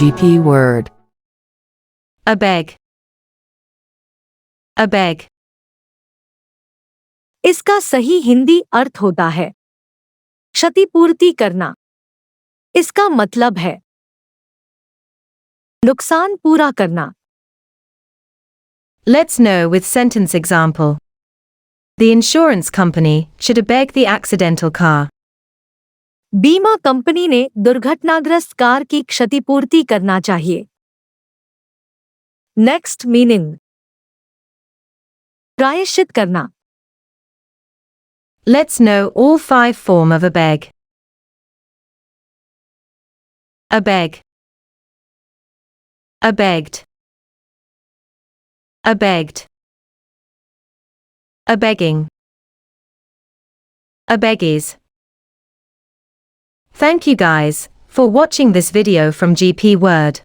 GP word. Abegge. Abegge. इसका सही हिंदी अर्थ होता है क्षतिपूर्ति करना। इसका मतलब है नुकसान पूरा करना। Let's know with sentence example. The insurance company should abegge the accidental car. बीमा कंपनी ने दुर्घटनाग्रस्त कार की क्षतिपूर्ति करना चाहिए। नेक्स्ट मीनिंग प्रायश्चित करना। Let's know all 5 forms of abegge. Abegge. Abegged. Abegged. Abegging. Abegges. Thank you guys for watching this video from GP Word.